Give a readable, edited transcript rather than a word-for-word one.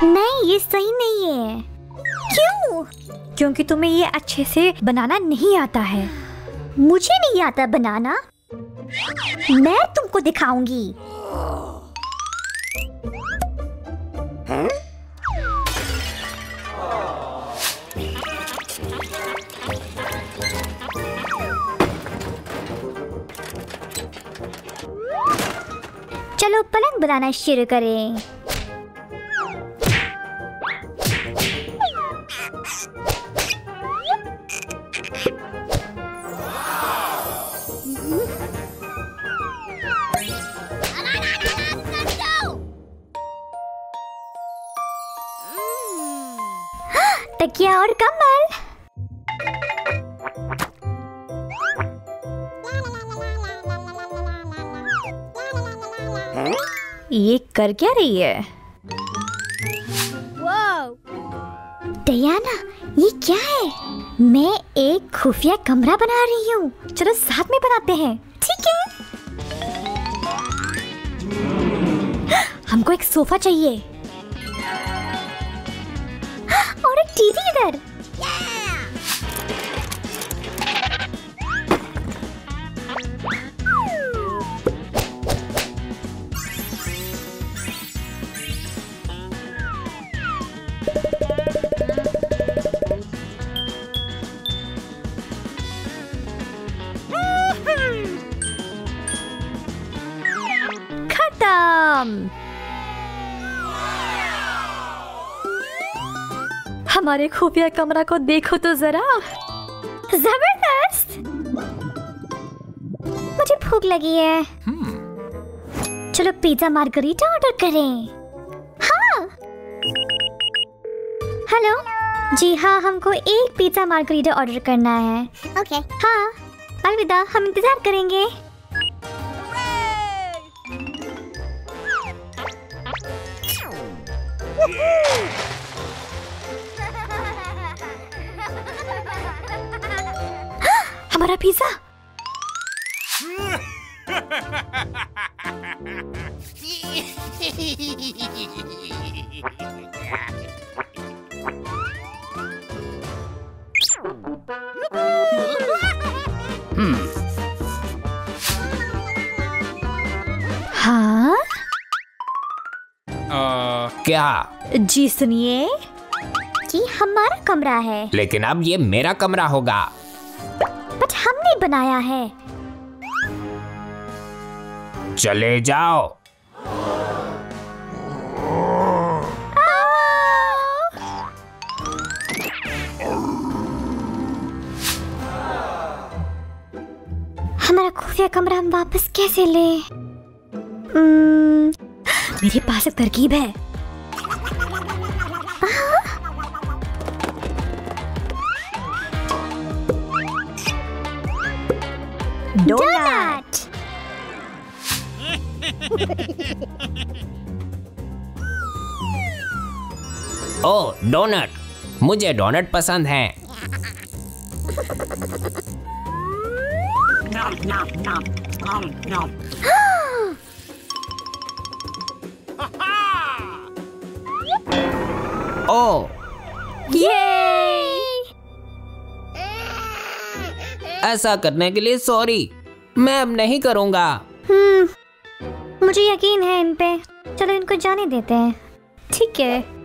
नहीं, ये सही नहीं है। क्यों? क्योंकि तुम्हें ये अच्छे से बनाना नहीं आता है। मुझे नहीं आता बनाना, मैं तुमको दिखाऊंगी। चलो पलंग बनाना शुरू करें। तकिया और कंबल। ये कर क्या रही है? डियाना, ये क्या है? मैं एक खुफिया कमरा बना रही हूँ। चलो साथ में बनाते हैं, ठीक है? हमको एक सोफा चाहिए और एक टीवी इधर। खत्म। हमारे खुफिया कमरा को देखो तो जरा, जबरदस्त। मुझे भूख लगी है। चलो पिज्जा मार्गरीटा ऑर्डर करें। हाँ, हेलो जी हाँ, हमको एक पिज्जा मार्गरीटा ऑर्डर करना है। ओके। हाँ, अलविदा, हम इंतजार करेंगे। हमारा पिज्जा। हाँ क्या? जी सुनिए, कि हमारा कमरा है, लेकिन अब ये मेरा कमरा होगा। बट हमने बनाया है। चले जाओ। हमारा खुफिया कमरा हम वापस कैसे लें? मेरे पास एक तरकीब है। डोनट। ओह, डोनट। मुझे डोनट पसंद है। ओह, ऐसा करने के लिए सॉरी। मैं अब नहीं करूँगा। मुझे यकीन है इन पे। चलो इनको जाने देते हैं, ठीक है?